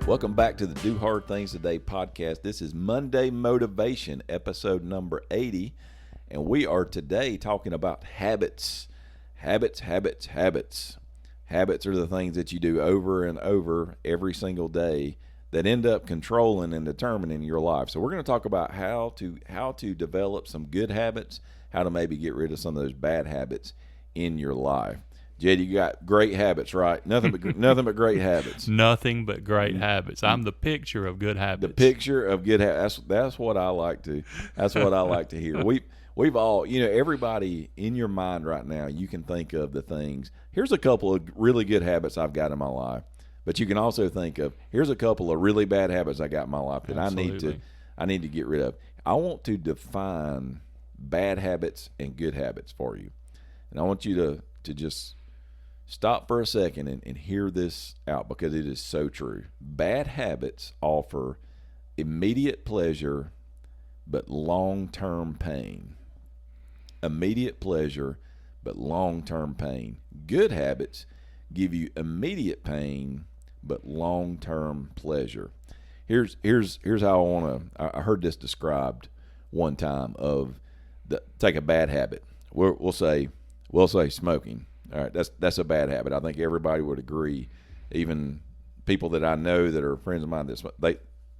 Welcome back to the Do Hard Things Today podcast. This is Monday Motivation, episode number 80, and we are today talking about habits. Habits. Habits are the things that you do over and over every single day that end up controlling and determining your life. So we're going to talk about how to develop some good habits, how to maybe get rid of some of those bad habits in your life. Jed, you got great habits, right? Nothing but great habits. Nothing but great habits. I'm the picture of good habits. The picture of good habits. That's what I like to. That's what I like to hear. We've all, everybody in your mind right now, you can think of the things. Here's a couple of really good habits I've got in my life, but you can also think of here's a couple of really bad habits I got in my life that Absolutely. I need to get rid of. I want to define bad habits and good habits for you, and I want you to just stop for a second and hear this out because it is so true. Bad habits offer immediate pleasure but long-term pain. Immediate pleasure but long-term pain. Good habits give you immediate pain but long-term pleasure. Here's how I heard this described one time take a bad habit. We'll say smoking. All right, that's a bad habit. I think everybody would agree. Even people that I know that are friends of mine,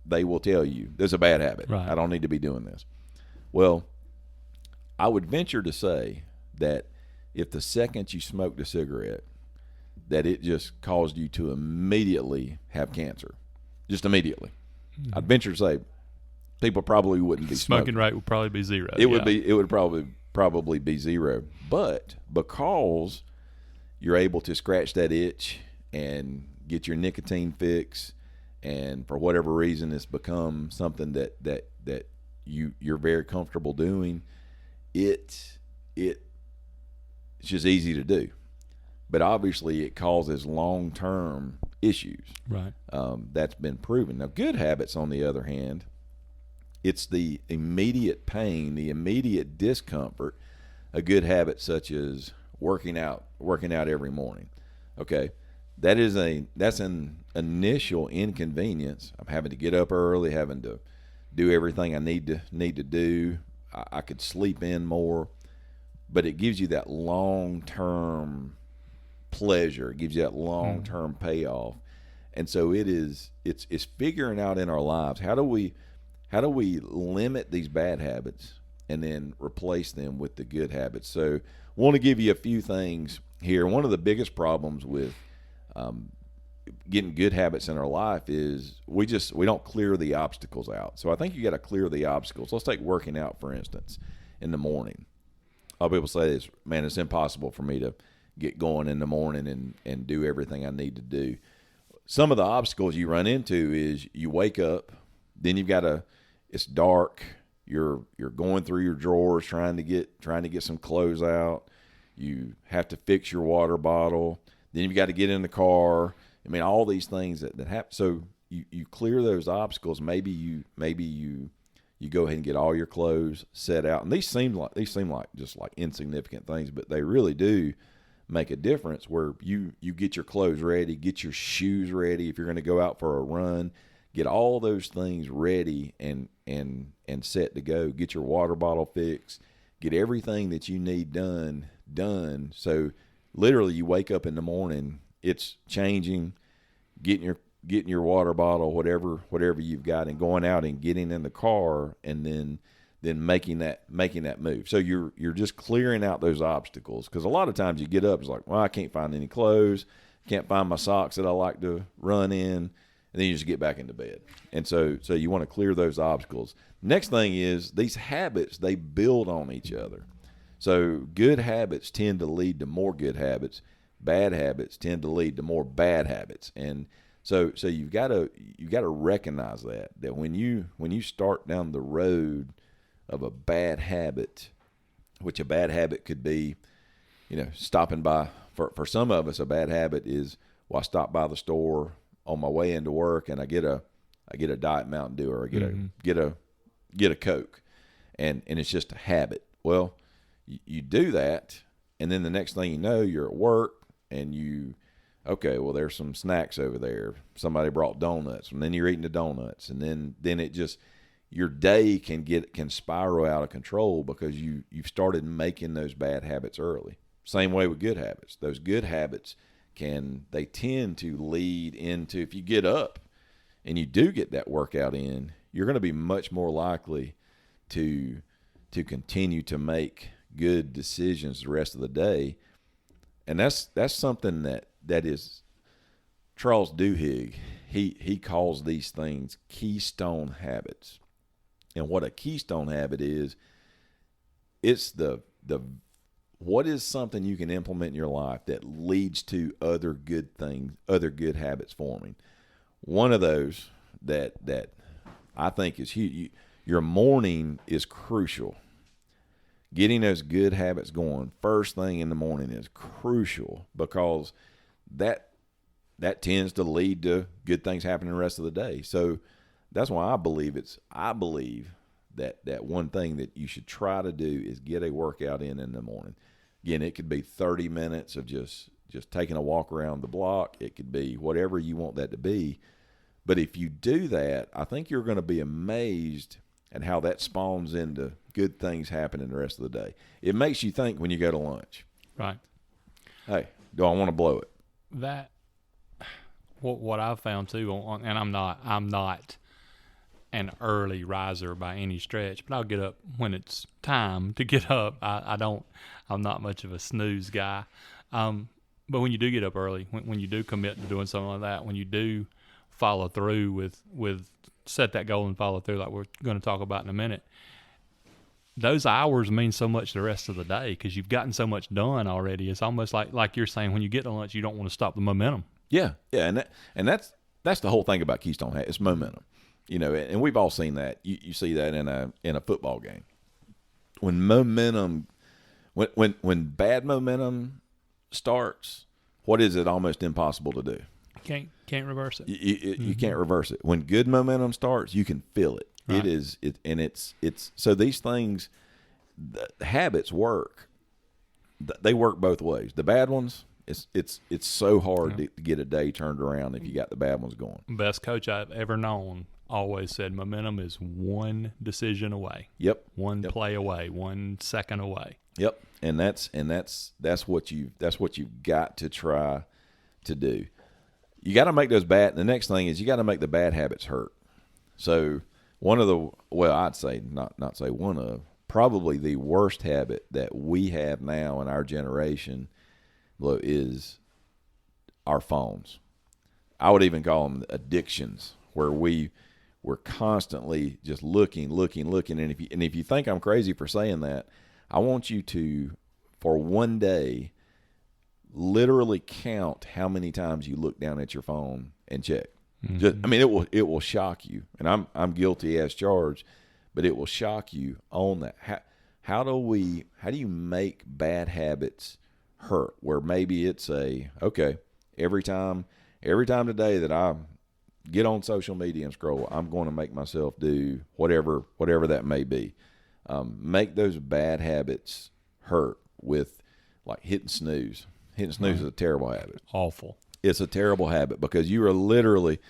they will tell you this is a bad habit. Right. I don't need to be doing this. Well, I would venture to say that if the second you smoked a cigarette, that it just caused you to immediately have cancer, just immediately. Mm-hmm. I'd venture to say people probably wouldn't be smoking rate would probably be zero. It would probably be zero, but because you're able to scratch that itch and get your nicotine fix, and for whatever reason it's become something that you're very comfortable doing, it's just easy to do. But obviously it causes long-term issues. Right. That's been proven. Now, good habits, on the other hand, it's the immediate pain, the immediate discomfort. A good habit such as working out every morning. Okay, that's an initial inconvenience. I'm having to get up early, having to do everything I need to do. I could sleep in more, but it gives you that long-term pleasure. It gives you that long-term payoff, and so it's figuring out in our lives how do we limit these bad habits and then replace them with the good habits. So I want to give you a few things here. One of the biggest problems with getting good habits in our life is we don't clear the obstacles out. So I think you got to clear the obstacles. Let's take working out, for instance, in the morning. A lot of people say this, man, it's impossible for me to get going in the morning and do everything I need to do. Some of the obstacles you run into is you wake up, then it's dark. You're going through your drawers trying to get some clothes out. You have to fix your water bottle. Then you've got to get in the car. I mean, all these things that happen. So you clear those obstacles. Maybe you go ahead and get all your clothes set out. And these seem like just like insignificant things, but they really do make a difference. Where you get your clothes ready, get your shoes ready if you're going to go out for a run. Get all those things ready and set to go. Get your water bottle fixed. Get everything that you need done. So literally, you wake up in the morning, it's changing, getting your water bottle, whatever you've got, and going out and getting in the car, and then making that move. So you're just clearing out those obstacles, because a lot of times you get up, it's like, well, I can't find any clothes, can't find my socks that I like to run in. And then you just get back into bed. And so you want to clear those obstacles. Next thing is these habits, they build on each other. So good habits tend to lead to more good habits. Bad habits tend to lead to more bad habits. And so you've got to recognize that when you start down the road of a bad habit, which a bad habit could be, stopping by. For some of us, a bad habit is, well, I stop by the store on my way into work and I get a Diet Mountain Dew, or I get a Coke, and it's just a habit. Well, you do that, and then the next thing you know, you're at work and okay, well, there's some snacks over there. Somebody brought donuts, and then you're eating the donuts, and then it just, your day can spiral out of control because you've started making those bad habits early. Same way with good habits. Those good habits they tend to lead into, if you get up and you do get that workout in, you're going to be much more likely to continue to make good decisions the rest of the day. And that's something that is, Charles Duhigg, he calls these things keystone habits. And what a keystone habit is, it's the what is something you can implement in your life that leads to other good things, other good habits forming. One of those that I think is huge. Your morning is crucial. Getting those good habits going first thing in the morning is crucial because that tends to lead to good things happening the rest of the day. So that's why I believe that one thing that you should try to do is get a workout in the morning. Again, it could be 30 minutes of just taking a walk around the block. It could be whatever you want that to be. But if you do that, I think you're going to be amazed at how that spawns into good things happening the rest of the day. It makes you think when you go to lunch. Right. Hey, do I want to blow it? That what I've found too, and I'm not an early riser by any stretch, but I'll get up when it's time to get up. I'm not much of a snooze guy. But when you do get up early, when you do commit to doing something like that, when you do follow through with set that goal and follow through like we're going to talk about in a minute, those hours mean so much the rest of the day because you've gotten so much done already. It's almost like you're saying, when you get to lunch, you don't want to stop the momentum. Yeah, and that's the whole thing about Keystone Hat. It's momentum, and we've all seen that. You see that in a football game. When momentum, when bad momentum starts, what is it almost impossible to do? Can't reverse it. You can't reverse it. When good momentum starts, you can feel it. Right. It's so these things, the habits work. They work both ways. The bad ones, it's so hard to get a day turned around if you got the bad ones going. Best coach I've ever known always said momentum is one decision away. Yep. One play away, 1 second away. Yep. And that's what you've got to try to do. You got to make those bad. The next thing is you got to make the bad habits hurt. So I'd say not say one of, probably the worst habit that we have now in our generation is our phones. I would even call them addictions, where we're constantly just looking. And if you think I'm crazy for saying that, I want you to, for one day, literally count how many times you look down at your phone and check. Mm-hmm. It will shock you, and I'm guilty as charged, but it will shock you on that. How do you make bad habits hurt? Where maybe it's every time today that I get on social media and scroll, I'm going to make myself do whatever that may be. Make those bad habits hurt with like hitting snooze. Hitting snooze is a terrible habit. Awful. It's a terrible habit because you are literally,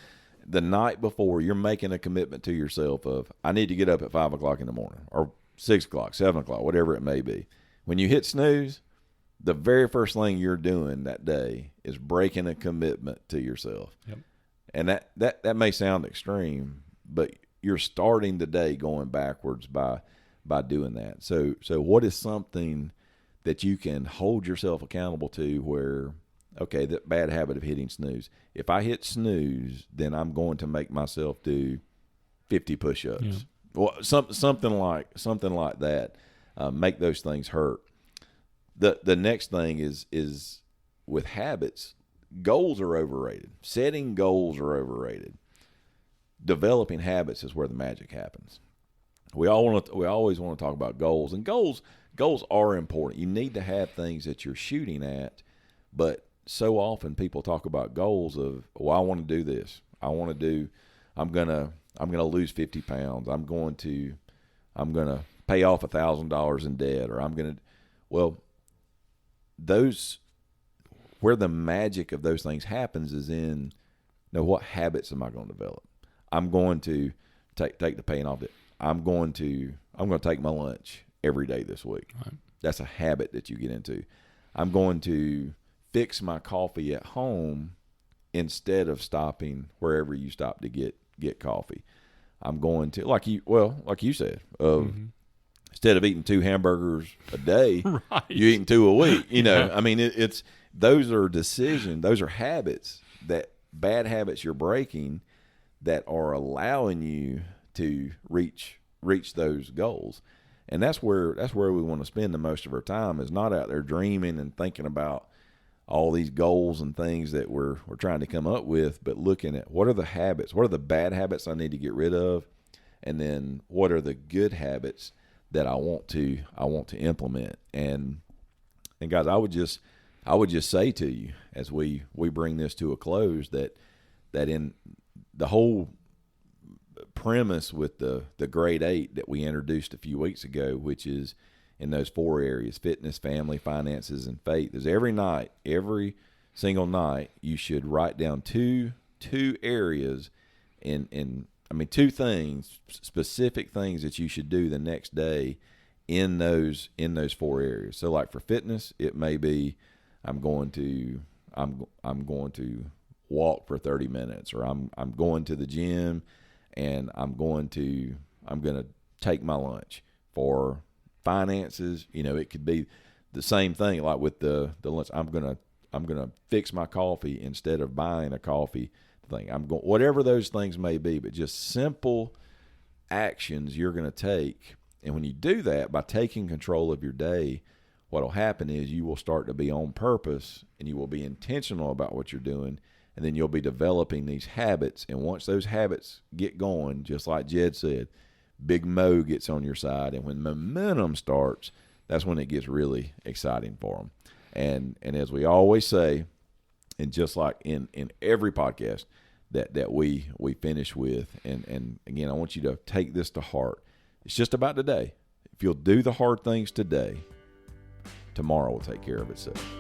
the night before, you're making a commitment to yourself of, I need to get up at 5 o'clock in the morning or 6 o'clock, 7 o'clock, whatever it may be. When you hit snooze, the very first thing you're doing that day is breaking a commitment to yourself. Yep. And that may sound extreme, but you're starting the day going backwards by doing that. So what is something that you can hold yourself accountable to where, okay, that bad habit of hitting snooze. If I hit snooze, then I'm going to make myself do 50 push-ups. Yeah. Well, something like that. Make those things hurt. The next thing is with habits, goals are overrated. Setting goals are overrated. Developing habits is where the magic happens. We always want to talk about goals, and goals are important. You need to have things that you're shooting at, but so often people talk about goals of, well, I want to do this. I'm gonna lose 50 pounds. I'm gonna pay off $1,000 in debt, or where the magic of those things happens is in, what habits am I going to develop? I'm going to take the pain off it. I'm going to take my lunch every day this week. Right. That's a habit that you get into. I'm going to fix my coffee at home instead of stopping wherever you stop to get coffee. I'm going to, like you said, instead of eating 2 hamburgers a day, Right. you're eating 2 a week. I mean, it's those are decisions, those are habits, that bad habits you're breaking that are allowing you to reach those goals. And that's where we want to spend the most of our time, is not out there dreaming and thinking about all these goals and things that we're trying to come up with, but looking at what are the habits, what are the bad habits I need to get rid of, and then what are the good habits that I want to implement. And guys, I would just say to you, as we bring this to a close, that in the whole premise with the grade 8 that we introduced a few weeks ago, which is in those 4 areas: fitness, family, finances, and faith, is every single night you should write down two areas in 2 things, specific things that you should do the next day in those 4 areas. So like for fitness, it may be I'm going to walk for 30 minutes, or I'm going to the gym and I'm going to take my lunch. For finances, it could be the same thing, like with the lunch. I'm gonna fix my coffee instead of buying a coffee thing. Whatever those things may be, but just simple actions you're going to take. And when you do that, by taking control of your day, what will happen is you will start to be on purpose, and you will be intentional about what you're doing, and then you'll be developing these habits. And once those habits get going, just like Jed said, Big Mo gets on your side, and when momentum starts, that's when it gets really exciting for them. And as we always say, and just like in every podcast that we finish with, and again, I want you to take this to heart. It's just about today. If you'll do the hard things today, tomorrow will take care of itself.